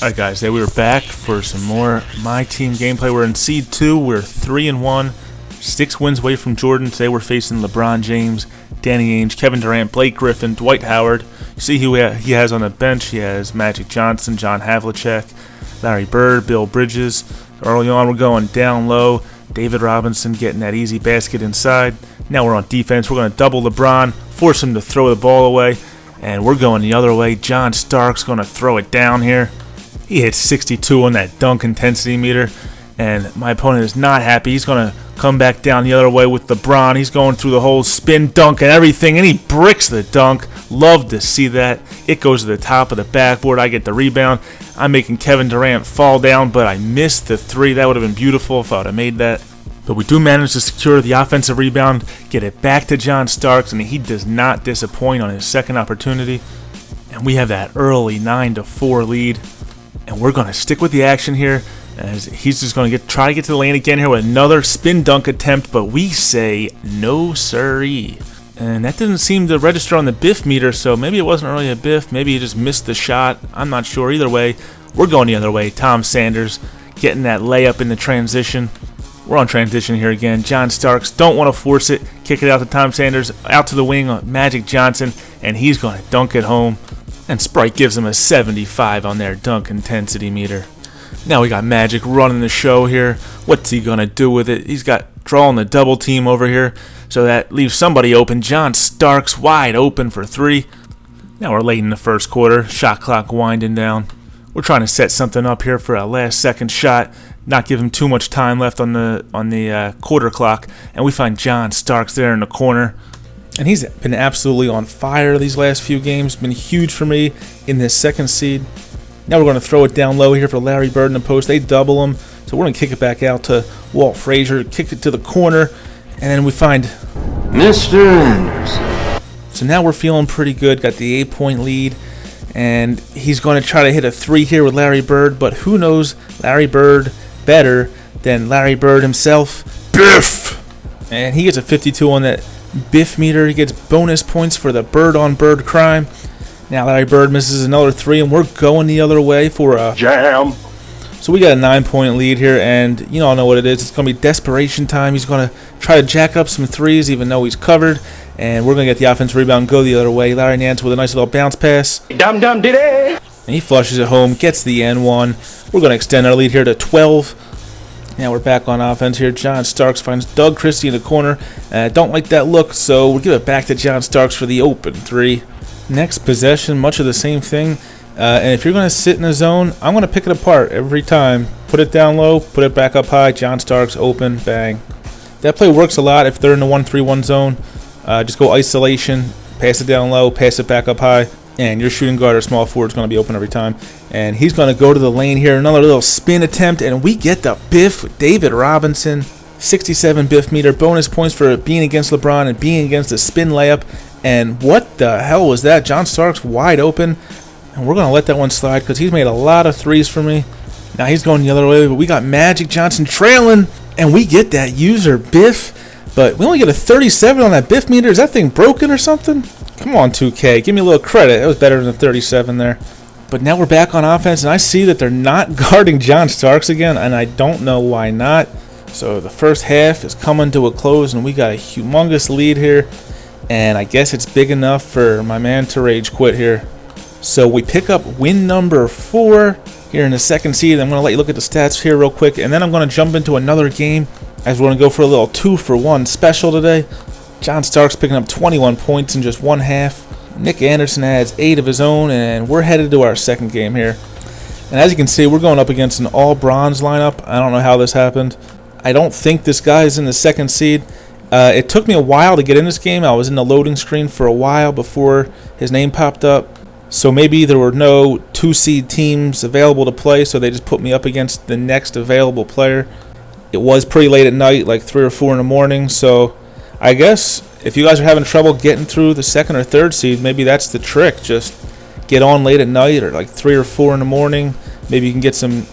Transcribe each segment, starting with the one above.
Alright guys, today we were back for some more MyTEAM gameplay. We're in Seed 2, we're 3-1, 6 wins away from Jordan. Today we're facing LeBron James, Danny Ainge, Kevin Durant, Blake Griffin, Dwight Howard. You see who he has on the bench. He has Magic Johnson, John Havlicek, Larry Bird, Bill Bridges. Early on we're going down low. David Robinson getting that easy basket inside. Now we're on defense. We're going to double LeBron, force him to throw the ball away. And we're going the other way. John Starks going to throw it down here. He hit 62 on that dunk intensity meter, and my opponent is not happy. He's going to come back down the other way with LeBron. He's going through the whole spin dunk and everything, and he bricks the dunk. Love to see that. It goes to the top of the backboard. I get the rebound. I'm making Kevin Durant fall down, but I missed the three. That would have been beautiful if I would have made that. But we do manage to secure the offensive rebound, get it back to John Starks, and he does not disappoint on his second opportunity. And we have that early 9-4 lead. And we're going to stick with the action here, as he's just going to try to get to the lane again here with another spin dunk attempt, but we say no siree. And that didn't seem to register on the biff meter, so maybe it wasn't really a biff, maybe he just missed the shot. I'm not sure. Either way, we're going the other way. Tom Sanders getting that layup in the transition. We're on transition here again. John Starks don't want to force it. Kick it out to Tom Sanders, out to the wing on Magic Johnson, and he's going to dunk it home. And Sprite gives him a 75 on their dunk intensity meter. Now we got Magic running the show here. What's he going to do with it? He's got drawing the double team over here. So that leaves somebody open. John Starks wide open for three. Now we're late in the first quarter. Shot clock winding down. We're trying to set something up here for a last second shot. Not give him too much time left on the quarter clock. And we find John Starks there in the corner. And he's been absolutely on fire these last few games. Been huge for me in this second seed. Now we're going to throw it down low here for Larry Bird in the post. They double him. So we're going to kick it back out to Walt Frazier. Kick it to the corner. And then we find Mr. Anderson. So now we're feeling pretty good. Got the 8-point lead. And he's going to try to hit a three here with Larry Bird. But who knows Larry Bird better than Larry Bird himself? Biff! And he gets a 52 on that biff meter. He gets bonus points for the bird-on-bird crime. Now Larry Bird misses another three, and we're going the other way for a jam. So we got a 9-point lead here, and you all know what it is. It's going to be desperation time. He's going to try to jack up some threes, even though he's covered, and we're going to get the offensive rebound and go the other way. Larry Nance with a nice little bounce pass. Dum-dum did it. And he flushes it home, gets the N1. We're going to extend our lead here to 12. Now we're back on offense here. John Starks finds Doug Christie in the corner. Don't like that look, so we'll give it back to John Starks for the open three. Next possession, much of the same thing. And if you're going to sit in the zone, I'm going to pick it apart every time. Put it down low, put it back up high. John Starks open, bang. That play works a lot if they're in the 1-3-1 zone. Just go isolation, pass it down low, pass it back up high. And your shooting guard or small forward is going to be open every time. And he's going to go to the lane here. Another little spin attempt. And we get the biff with David Robinson. 67 biff meter. Bonus points for being against LeBron and being against the spin layup. And what the hell was that? John Starks wide open. And we're going to let that one slide because he's made a lot of threes for me. Now he's going the other way. But we got Magic Johnson trailing. And we get that user biff. But we only get a 37 on that biff meter. Is that thing broken or something? Come on, 2K. Give me a little credit. That was better than 37 there. But now we're back on offense, and I see that they're not guarding John Starks again, and I don't know why not. So the first half is coming to a close, and we got a humongous lead here. And I guess it's big enough for my man to rage quit here. So we pick up win number 4 here in the second seed. I'm going to let you look at the stats here real quick, and then I'm going to jump into another game as we're going to go for a little 2-for-1 special today. John Starks picking up 21 points in just one half. Nick Anderson adds 8 of his own, and we're headed to our second game here. And as you can see, we're going up against an all-bronze lineup. I don't know how this happened. I don't think this guy is in the second seed. It took me a while to get in this game. I was in the loading screen for a while before his name popped up. So maybe there were no 2-seed teams available to play, so they just put me up against the next available player. It was pretty late at night, like 3 or 4 in the morning, so I guess if you guys are having trouble getting through the second or third seed, maybe that's the trick. Just get on late at night or like 3 or 4 in the morning. Maybe you can get some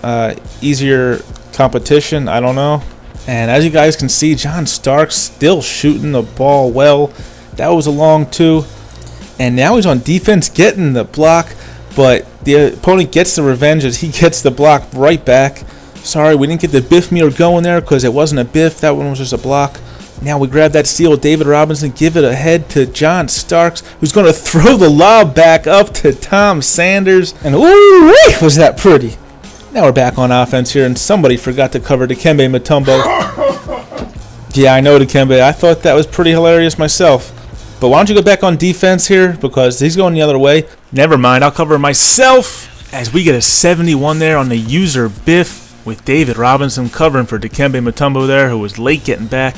easier competition. I don't know. And as you guys can see, John Starks still shooting the ball well. That was a long 2. And now he's on defense getting the block. but the opponent gets the revenge as he gets the block right back. Sorry, we didn't get the biff meter going there because it wasn't a biff. That one was just a block. Now we grab that steal with David Robinson, give it ahead to John Starks, who's going to throw the lob back up to Tom Sanders. And ooh, was that pretty. Now we're back on offense here, and somebody forgot to cover Dikembe Mutombo. Yeah, I know Dikembe. I thought that was pretty hilarious myself. But why don't you go back on defense here, because he's going the other way. Never mind, I'll cover myself as we get a 71 there on the user biff with David Robinson covering for Dikembe Mutombo there, who was late getting back.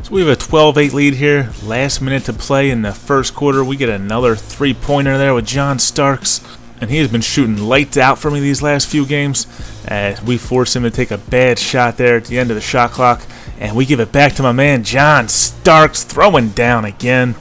So we have a 12-8 lead here. Last minute to play in the first quarter. We get another three-pointer there with John Starks. And he has been shooting lights out for me these last few games as we force him to take a bad shot there at the end of the shot clock. And we give it back to my man John Starks, throwing down again.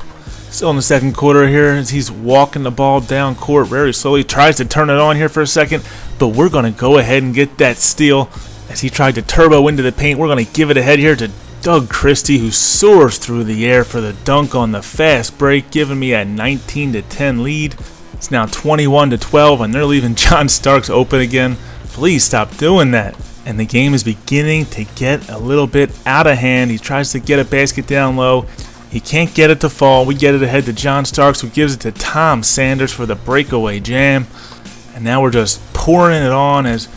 Still in the second quarter here as he's walking the ball down court very slowly. Tries to turn it on here for a second, but we're going to go ahead and get that steal. As he tried to turbo into the paint, we're going to give it ahead here to Doug Christie, who soars through the air for the dunk on the fast break, giving me a 19-10 lead. It's now 21-12, and they're leaving John Starks open again. Please stop doing that. And the game is beginning to get a little bit out of hand. He tries to get a basket down low. He can't get it to fall. We get it ahead to John Starks, who gives it to Tom Sanders for the breakaway jam. And now we're just pouring it on as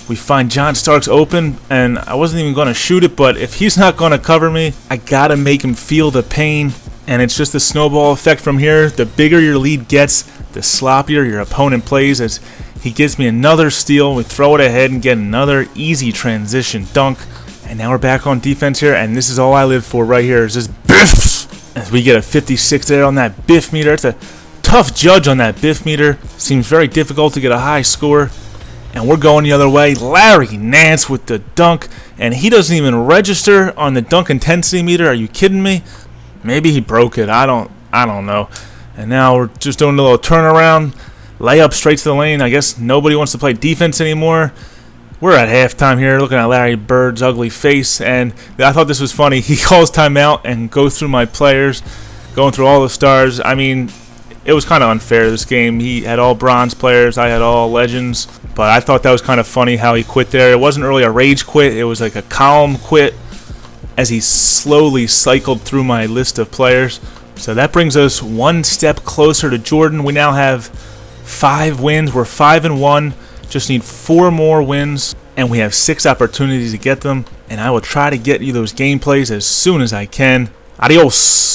we find John Starks open, and I wasn't even going to shoot it, but if he's not going to cover me, I got to make him feel the pain. And it's just a snowball effect from here. The bigger your lead gets, the sloppier your opponent plays. As he gives me another steal, we throw it ahead and get another easy transition dunk. And now we're back on defense here, and this is all I live for right here is this biff. As we get a 56 there on that biff meter. It's a tough judge on that biff meter. Seems very difficult to get a high score. And we're going the other way. Larry Nance with the dunk, and he doesn't even register on the dunk intensity meter. Are you kidding me? Maybe he broke it. I don't know. And now we're just doing a little turnaround, layup straight to the lane. I guess nobody wants to play defense anymore. We're at halftime here, looking at Larry Bird's ugly face, and I thought this was funny. He calls timeout and goes through my players, going through all the stars. I mean, it was kind of unfair, this game. He had all bronze players. I had all legends. But I thought that was kind of funny how he quit there. It wasn't really a rage quit. It was like a calm quit as he slowly cycled through my list of players. So that brings us one step closer to Jordan. We now have 5 wins. We're 5-1. Just need 4 more wins, and we have 6 opportunities to get them. And I will try to get you those gameplays as soon as I can. Adios.